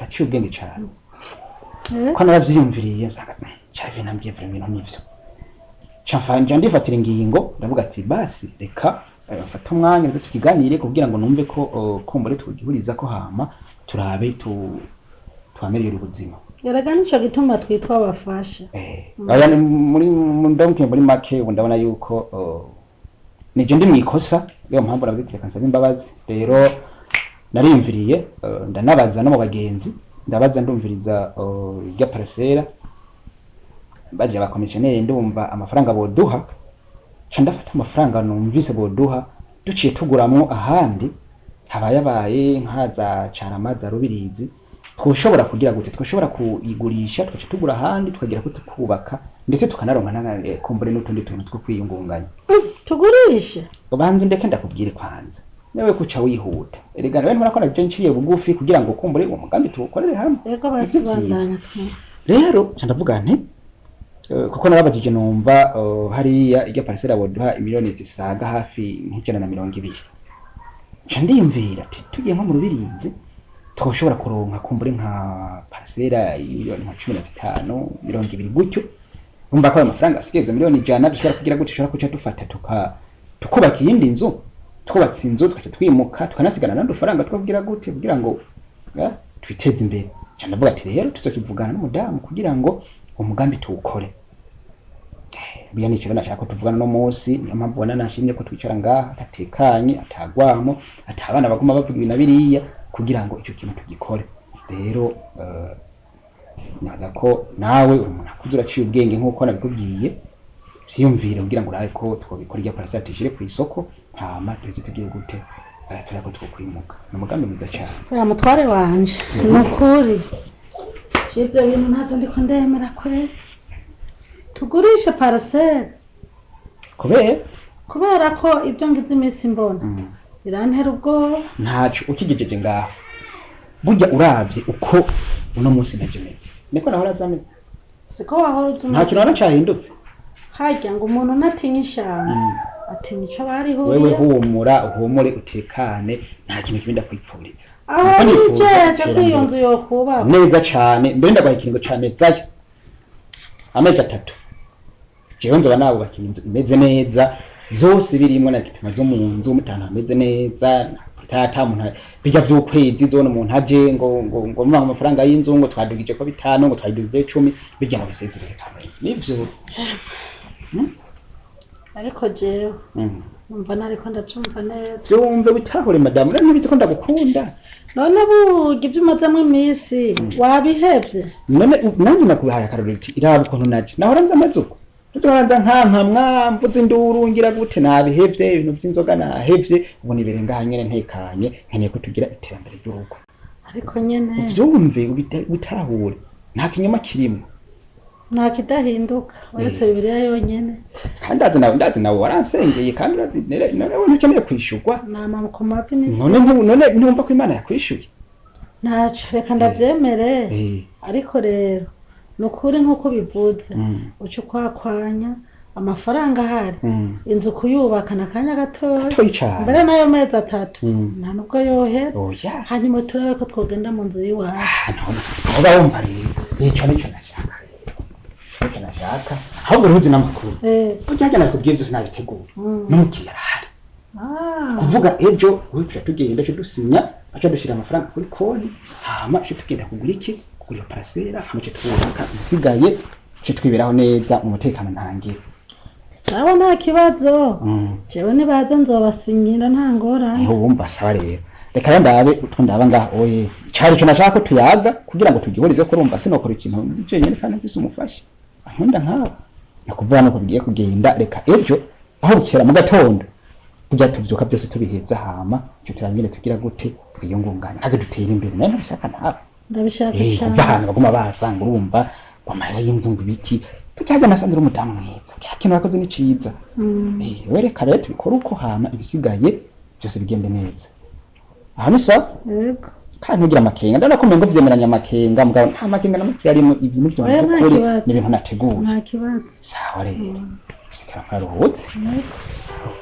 araciye ubwenge cyane ko naravyiyumviriye nsanga cyave nambye vraiment n'ivyo cyafanje ndifatira ingingo ndavuga ati basi reka fata umwanya nzo tukiganire kugira ngo numve ko kumbure twigihuriza ko hama turabe twamereye ubuzima Yaraga nico gituma twitwa abafasha. Aya muri ndonke muri make ndabona yuko nije ndi mwikosa yo mpamvu nabiteka kansaba imbabazi rero narimviriye ndanabaza no mu bagenzi ndabaza ndumviriza ya parcela baje abakomisiyoneri ndumva amafaranga boduha ca ndafata amafaranga numvise boduha duciye tuguramwo ahandi habaye nkaza caramaza rubirizi twoshobora kugira gute twoshobora kuyigurisha twaca tugura ahandi tukagira ko tukubaka ndetse tukanaronka kumbure n'utundi tuntu two kwiyungunganya tugurisha ubanze ndeke ndakubwire kwanza newe kuca wihuta erega nawe nturakora byo nciye bugufi kugira ngo kumbure uwo mugambi tuwukorere hamwe rego basibandanya rero ndavuga nti kuko narabajije numva hariya irya parcela boduha imiliyoni zisaga hafi $120 ca ndimvira ati tugiye nko mu rubirizi twoshobora kuronka kumbure nka parcela y'imiliyoni nka 15 20 gutyo umva ko amafaranga asigaye miliyoni 100 dushobora kugira gute dushobora kuca dufata tukubaka iyindi nzu twubatse inzu tukaca twimuka tukanasigana nandi faranga twavugira gute kugira ngo twiteze imbere cyane ndavuga ati rero tuzokivugana n'umudamu kugira ngo umugambi tuwukore biya nicyo nashaka tuvugana no munsi niyo mpamvu bona nashimye ko twicara ngaha atatekanye atagwamo atabana baguma bavuga ibintu biriya kugira ngo icyo kintu tugikore rero naza ko nawe umuntu akuzura ciye ubwenge nkuko nabikubwiye vyiyumvire kugira ngo urabe ko twobikora irya parcela tishire ku isoko hama tuzi tugire gute turako twokwimuka n'umugambi mwiza cyane ya mutware wanje nukuri civyo bintu ntazo ndiko ndemera kwe tugurisha parcela kubera ko ibyo ngize iminsi mbona birantera ubwoba ntaco ukigejeje ngaho burya uravye uko uno munsi ntajemeze niko nahora zameze siko wahora ntaco nana cyahindutse harya ngo umuntu natinya ishamba atinya ico bariho wewe humure utekane nta kintu kibinda kwipfuriza aho niceje kwiyunzu yokuba neza cyane mbere ndabaye ikingo cyane zayo amezi 3 jewe nzoba nabo bakinze imeze neza byose birimo na gituma zo mu nzu mutana ameze neza tata muntu bijya by'ukwezi zone umuntu aje ngo mva amafaranga y'inzu ngo twadugije ko 5 ngo twadugije 10 bijya mu bisezerere kamwe nivyo ariko jewe numva nariko ndacumva neza byumve bitahure madame rero ntibizi ko ndagukunda none burya ibyo umazemo iminsi wabihevye none nanjye nakubahaye akarorero iraba ukuntu naje nahora nza amazuko tuzoranza nkankamwa mvuze induru ngira gute nabihevye ibintu by'inzoga nahevye ubu niberenga nyene ntekanye nkeneye ko tugira iterambere ry'urugo ariko nyene byumve bitahure nta kinyoma kirimo nta kidahinduka uretse Bibiliya yonyene kandi ndazi nawe waransengeye kandi urazi none ntukeneye kwishurwa nama ku mavi n'isi none ntumva ko Imana yakwishuye ntaco reka ndavyemere ariko rero nukuri nkuko bivuze uco kwakwanya amafaranga ahari inzu kuyubaka nakanya gatoya mbere nayo mezi 3 nta nubwo yohera hanyuma turabe ko twogenda mu nzu yiwacu oba wumva rero nico nashaka ahubwo uruzi n'amakuru ujyaje nakubwiye byose nabitegura n'umukiriya arahari kuvuga ejo wica tugenda cyo dusinya aca dushira amafaranga kuri konti hama cyo tugenda kugura iki kugura parcela hama cyo twubaka ibisigaye cyo twiberaho neza umutekano ntangira sawa nta kibazo jewe nibaza nzobasinyira nta ngorane wumva sawa rero reka ndabe utundaba ngaho oye cyari cyo nashaka ko tuyaga kugira ngo tugihurize ko urumva sinokora ikintu cyenyene kandi mfise umufasha nkunda nkawe nakuvuga nuko bigiye kugenda reka ejo aho bukera mu gatondo kujya tubyuka byose tubiheza hama cyo turangire tugira gute twiyungunganya nage dutera imbere nayo nashaka nawe ndabishaka cyane abantu baguma bazanga urumva kwamara y'inzu ngo biki tukaga nasanzira umudamu mwiza kintu yakoze ni ciza wereka rero tubikora uko hama ibisigaye byose bigende neza aha ni sawa yego kandi ugira amakenga ndanakomeye ngo vyemeranya amakenga mugabo nta makenga namwe arimo ibintu byo n'ukuri n'ibintu nateguye nta kibazo sawa rero sikara karuhutse sawa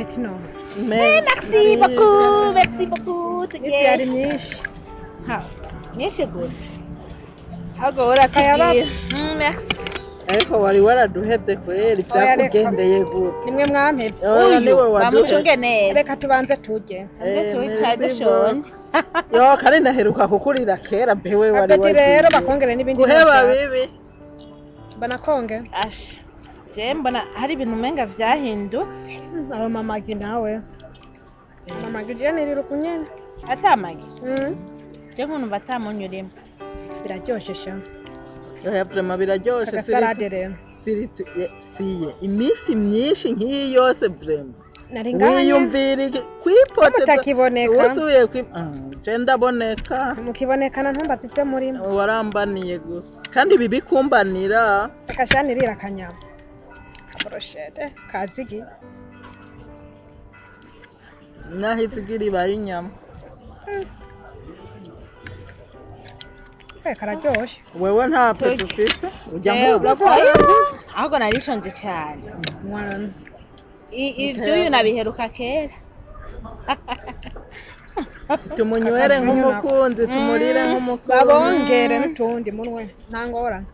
maintenant. Merci beaucoup, merci beaucoup. Isi yari myinshi. Nyinshi gusa. Ahubwo uratubwira. Merci. ariko wari waraduhevye kweri vyakugendeye gute Nimwe mwampevye. Uyu bamucunge neza. Reka tubanze turye. Hamwe tuwicaye dushonje. yo kandi naheruka kukurira kera mbewe wari Apeti rero bakongere n'ibindi. guheba bibi Banakonge. Ash. Je mbona hari ibintu umenga vyahindutse. Aba mamagi nawe. Mamagi je nirira kunyene. Atamagi. Je nkuntu batamunyurimo. Biraryoshe sha. oya vrema biraryoshe Salade rero. siritu siye iminsi myinshi nk'iyi yose vrema Nari nganye. wiyumvira iki kwipoteza Mutakiboneka. usubiye je ndaboneka Mukibonekana ntumbaze ivyo murimo. warambaniye gusa kandi ibi bikumbanira Akashanirira akanyama. Kaboroshete kazigi. naho izigira ibaye inyama Kararyoshe. wewe nta peti ufise ujya nk'ubu Ahubwo narishonje cyane. Ivyuyu nabiheruka kera. tumunywere nk'umukunzi tumurire nk'umukunzi Babongere n'utundi munwe nta ngorane.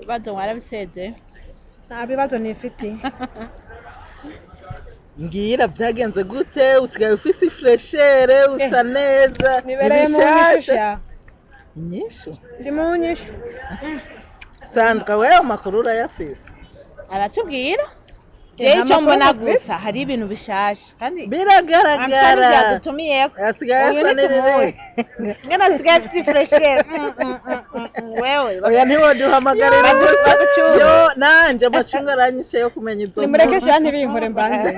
Bazo warabiseze. Nta bibazo nifiti. mbwira byagenze gute usigaye ufise ifreshere usa neza Nibereye mu nyisha. inyishu Ndi mu nyishu. Sandra wewe amakuru urayafise Aratubwira. Je icyo mbona gusa hari ibintu bishasha kandi biragaragara byadutumiye asigaye asa n'irere ngana asigaye afite fresher. Wewe oya ntiwoduhamagarira gusa yo nanje amacunga aranyishe yo kumenya izo Nimureke sha ntibinkore mbanze.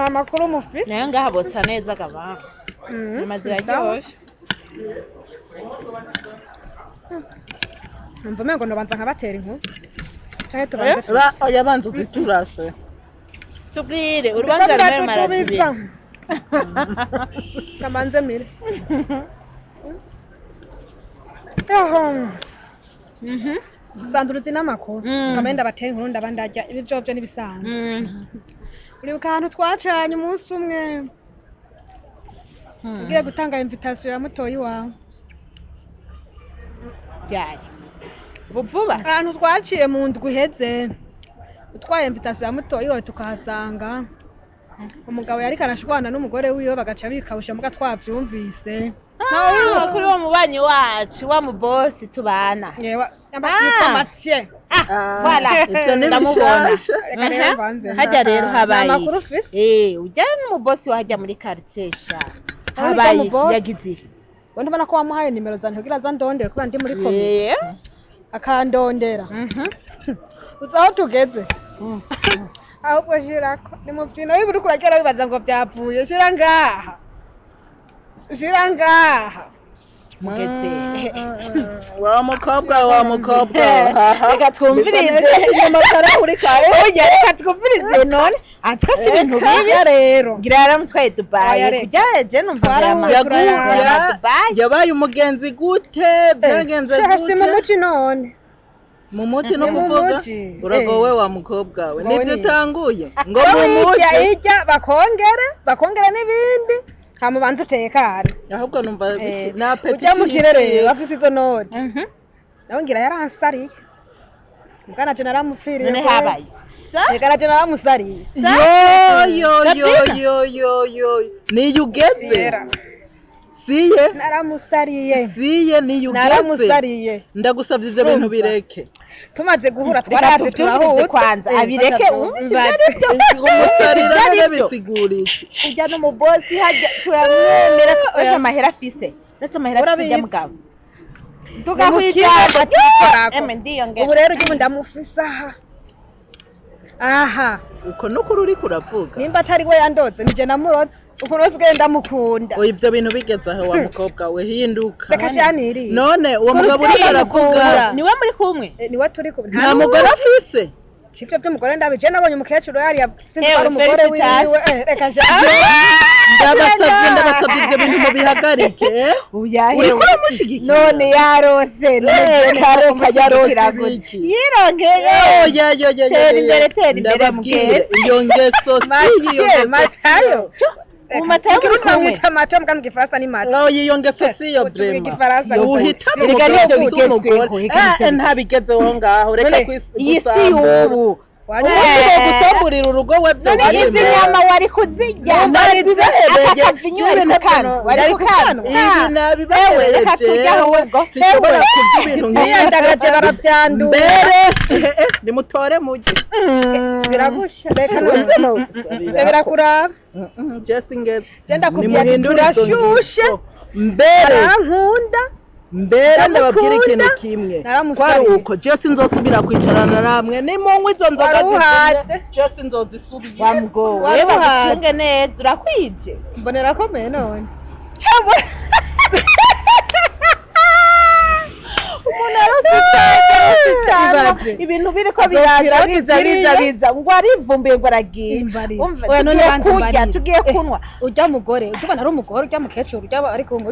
Amakuru mufise. nayo ngaha botsa neza gaba. Amazira ryoshe. Numva umengo nobanza nkabatera inkuru. Canke tubanze oya banza uziturase Tubwire urubanza rumwe maratubira. Kamanze mire. Yaho. Sanduruzi n'amakuru. Kamenda batera inkuru ndabandarya ibi vyovyo nibisanzwe. Uribuka ahantu twacanye umunsi umwe. Ugiye gutanga invitation ya mutoyi wawe. Byari. Vuba. Ahantu twaciye mu ndwi iheze. Utwaye invitation ya mutoyi wawe tukahasanga. Umugabo yari karashwana n'umugore wiwe bagaca bikawusha muga twavyumvise. Nawe kuri wa mubanyi wacu wa mu boss tubana. Yewe amatiko Mathieu. Voilà. ivyo ni Ndamubona. bishasha Reka rero mbanze. Hajya rero habaye. Amakuru ufise? Ujyana mu boss wajya muri quartier sha. Aho Habaye ujya mu boss? yagize. Wowe ndabona ko wamuhaye nimero zanjye kugira azandondere kuba ndi muri komite. Akandondera. Uzi aho tugeze? Ahubwo shirako ni mu vyino y'iburi kuragera bibaza ngo byavuye shira ngaha. Shira ngaha. Mugeze. wa mukobwa Reka twumvirize. inyuma uri kaye Oya reka twumvirize none. Atwase ibintu bibi. Rero. Ngira yaramutwaye Dubai. Kujya je numva Dubai. yabaye umugenzi gute byagenze Hasi mu gute muci none. mu muci no Ni mu kuvuga muci. uragowe wa mukobwa we Ngowe nivyo ni. utanguye ngo mu muci Ijya bakongere n'ibindi. Hamubanze utekare. ahubwo numva na peti Ujya mu kirere bafise izo note. Nawe ngira yaransariye. Mugana je naramupfiriye. None habaye. Mugana je naramusariye. yo niyo ugeze siye Naramusariye. siye niyo ugeze Naramusariye. ndagusavye ivyo bintu bireke Tumaze guhura Reka twaraje tuvyumvirize turahuza kwanza abireke umusarira rero bisigura iki ujya no mu boss hajya turamwemera twese amahera afise ndetse amahera afise Urabizi. mugabo tugakurikirana eme ndiyo ubu ngene rero ugiye ndamufisa aha uko nukuri uri kuravuga nimba atari we yandoze nije namurotse ukuntu wese ndamukunda oya ivyo bintu bigeze aho wa mukobwa we hinduka reka shaniri none uwo mugabo uri karavuga niwe muri kumwe niwe turi kumwe nta mugore afise Chipyo by'umugore ndabije nabonye umukecuru yari sinzi Ewe, ari umugore Felicitas. wiwe reka shaniri ndabasavye ivyo bintu bihagarike uyahe uriko uramushigikira none yaronse reka yaronse iki yironkeye tera imbere ndababwire iyo ngeso si iyo ngeso umatayo mwita mato mbwa mu gifaransa ni mato no iyo ngeso si yo brema uhitamo Erega nivyo bigezweho ntabigezeho ngaho reka iyi si y'ubu gusamburira urugo we byo none izi nyama wari kuzirya akakavinyu wari kukanwa ibi nabibahereje reka turyaho we bwo sinshobora kurya ibintu nk'iyandagaje barabyandura mbere nimutore mujye biragusha reka no ibyo birakuraba Jesse ngeze genda kubwira turashushe mbere arankunda mbere ndababwira ikintu kimwe kwari uko Jesse nzosubira kwicarana namwe nimunywa izo nzoga waruhatse Jesse nzozisubira wamgo wewe batunge neza urakwije mbonera komeye none umuntu arose cyane ibintu biriko biza ngo arivumbuye ngo aragiye oya none kurya tugiye kunwa ujya mugore ujya ubona ari umugore ujya mukecuru ujya ariko ngo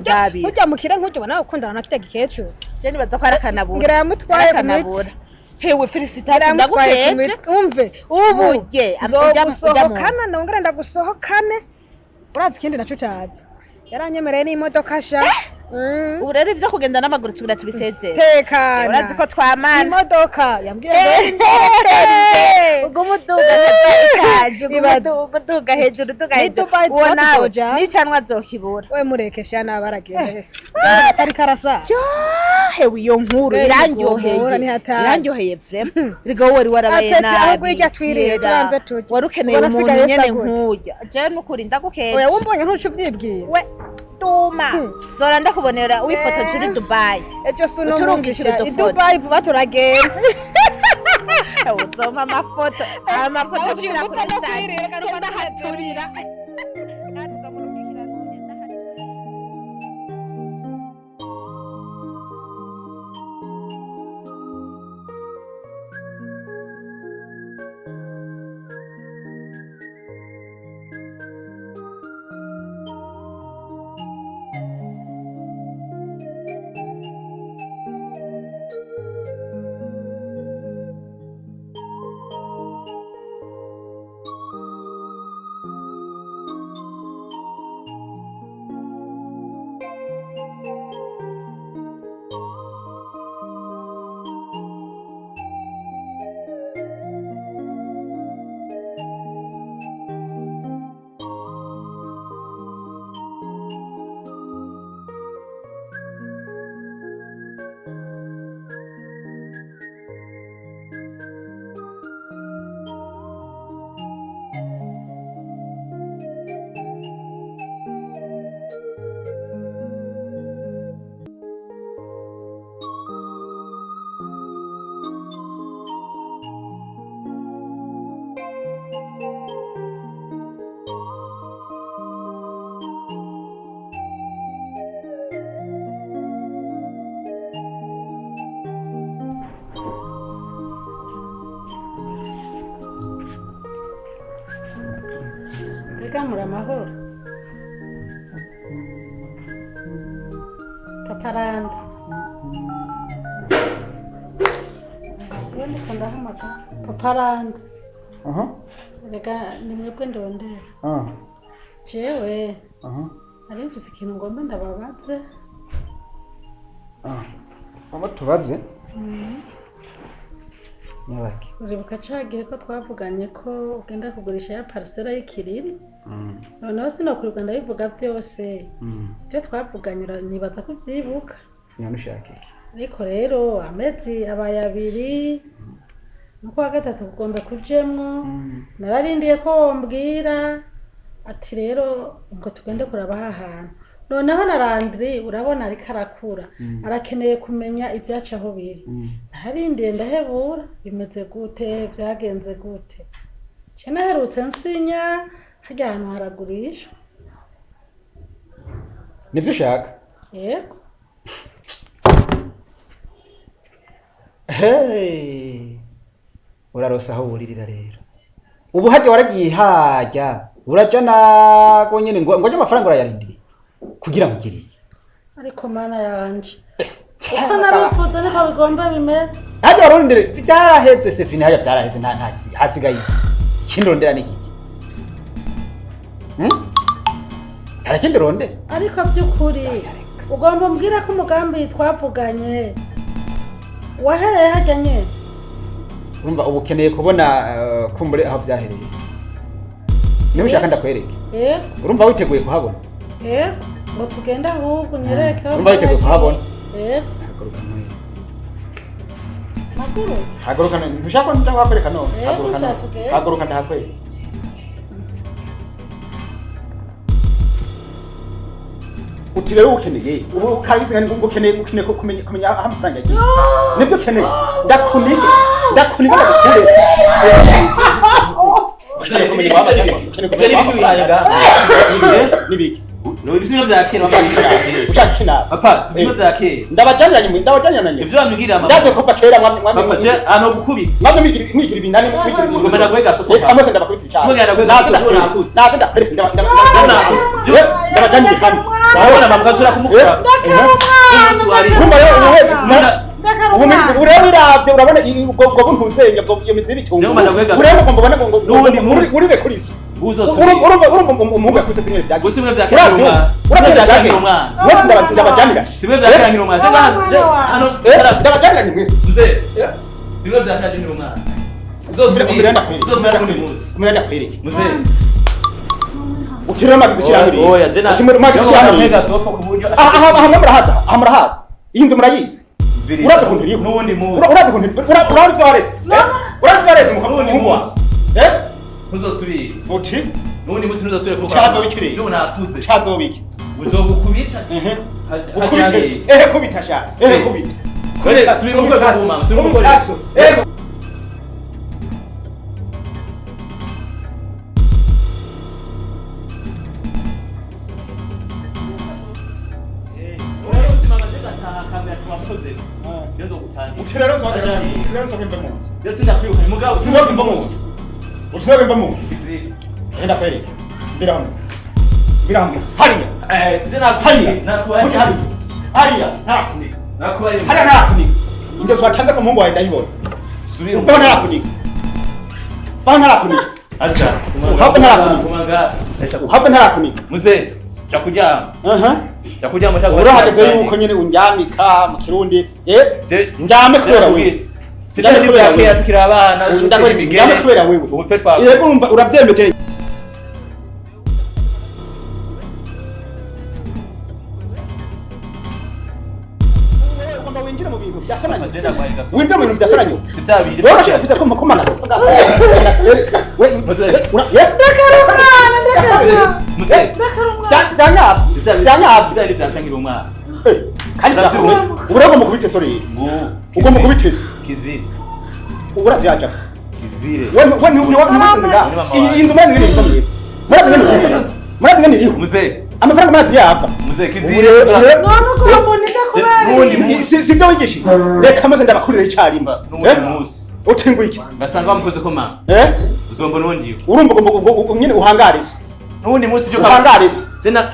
ujya mukire nk'ujya ubona ukundana na kitega ikecuru je nibaza ko arakanabura ngira yamutwaye arakanabura hewe Felicitasi ndaguteje umve ubu ujya gusohokana nongera ndagusohokane urazi ikindi naco cyaza yaranyemereye n'imodoka sha ubu rero ibyo kugenda n'amaguru tugira tubisezere tekana urazi ko twamana imodoka yambwiye ubwo umuduga ikaje uduga hejuru uduga hejuru uwo nawe n'icanwa azokibura we mureke sha nabaragiye atari karasa hewe iyo nkuru iranyoheye vrema rigo wari warabaye nabi ahubwo ijya twiriye turanze tuti wari ukeneye umuntu nyene nk'ujya je n'ukuri ndagukeje oya wumbonye ntucu vyibwiye we tuma zora ndakubonera wifoto turi Dubai ejo suno turungisha i Dubai vuba turagenda uzoma amafoto bishira kuri stade cyenda haturira Muri amahoro paparanda siwe ndiko ndahamagara paparanda reka ni mwebwe ndondera jewe ari mfise ikintu ngomba ndababaze abo tubaze nyabaki uribuka cagihe ko twavuganye ko ugenda kugurisha ya parcela y'ikiriri noneho sinokurirwa ndabivuga byose ibyo twavuganye nibaza ko ubyibuka nyanushaka iki ariko rero amezi abaye abiri nuko wa gatatu kugomba kujemwo nararindiye ko wombwira ati rero ngo tugende kuraba ahantu noneho na Landry urabona ariko arakura arakeneye kumenya ibyaca aho biri ntarindiye ndahebura bimeze gute byagenze gute cyo naherutse nsinya hajya ahantu haragurishwa nibyo ushaka yego urarosa aho buririra rero ubu hajya waragiye hajya uraja nako nyine ngo amafaranga urayarindiriye kugira ngo ugire ariko mana yanje uko nabipfuza niko bigomba bimeze hajya warondere byaraheze Sefine hajya byaraheze nta hasigaye ikindi rondera ni iki tarakindi ronde ariko by'ukuri ugomba umbwira ko umugambi twavuganye wahereye hajya nyene urumva ubu ukeneye kubona kumbure aho byahereye niba ushaka ndakwereke urumva witeguye kuhabona ngo tugende ahubwo nyereke urumva witeguye kuhabona haguruka ntushaka ko ndakwereka none haguruka ndahakwereka uti rero ukeneye ubu kabizi ngo ukeneye kumenya aho amafaranga yagiye nibyo ukeneye ndakunige ndakure ukeneye kumenya aho amafaranga nibiki no ibisimo bya kera ushaka kina papa ibisimo bya kera ndabajaniranye ivyo bamubwira ndaje kuva kera papa je ano gukubita mwamwe mwigira ibinani mwigira ibintu ngomera kwega soko amose ndabakubita cyane ngomera kwega nakutse ndabajanire kandi urabona mambwa zura kumukura kumba rero ubu rero uravye urabona ubwo buntuzenye bwo iyo mizi bitunga urabona ngo mbona ngo muri rekurizo urumva umuhungu yakuse simwe bya gusimwe bya kera wese ndabajanira simwe bya kera ngiro mwana hano ndabajanira ni mwese mzee simwe bya kera ngiro mwana umurenda kwereke mzee ukirema magizikira muri oya jena ukimura magizikira muri mega sofa kuburyo aha murahaza iyi nzu murayizi uraza kuntu iriho nubundi muzi uraza kuntu uraza mukamuwa ntuzosubire uti nubundi muzi ntuzosubire kuko cyazo bikire nubu nakuze cyazo biki uzogukubita ukubita kubita sha kubita kubita subira mu rwego rw'umama subira mu rwego utirero soke mbemo ndetse ndakwiruka mugabo sizoke mbemo usizoke mbemo enda kwereke biramwe hariya jena hariya nakuniga ingeso watanze ko mumbo wawe ndayibona subira ubwo nakuniga acha hapo ntarakuniga muze chakuja chakuja urahagaze yuko nyene unjamika mu kirundi njame kubera wewe sidane niwe yakira abana ndakora imigene kubera wewe ubu pepa yego urumva urabyemekeye ugomba winjira mu bintu byasananye winjira mu bintu byasananye sitabiri wowe urafite ko makomana uragomba kubite sori ugomba kubiteza kizire uravyaja kizire iyi nzu mwana ngene mwana ngene muze amafaranga mazi yava muze kizire none ukomboneka kubera sibyo wigishi reka maze ndabakurira icyarimba n'ubundi munsi utenguye iki ngasanga bamukoze ko mama uzomba n'undi urumva nyine uhangariza n'ubundi munsi cyo uhangariza tena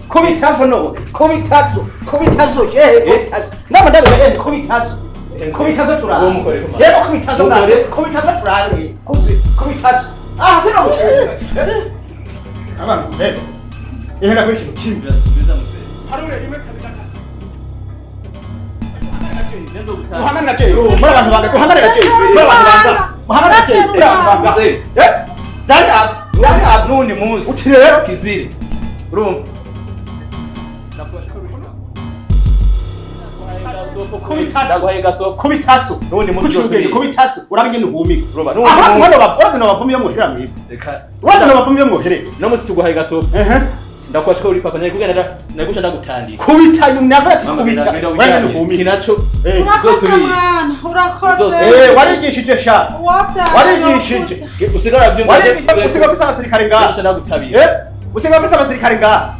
kubitazo no kubitazo nama ndabe kubitazo turare yego kubitazo turare kubitazo sina guceka abantu ehera kwishi kimbe biza muze harure rimwe kabiri nendo gutanga muhamana je muri abantu banga muhamana je muri abantu banga muhamana je muri abantu banga danga n'undi munsi utirero kizire urumva kubitaso n'ubundi munsi cyose kubitaso urabigene uhumika urumva n'ubundi urabona bavumye muhera mwibe reka urabona bavumye muhere no munsi tuguhaye gasopo ndakwashika uri papa nagugenda nagusha ndagutandika kubita nyumva kubita wewe uhumika kinacho urakoze mwana urakoze warigishije sha warigishije usigara vyumva usigara fisa abasirikare ngaha ndagutabira usigara fisa abasirikare ngaha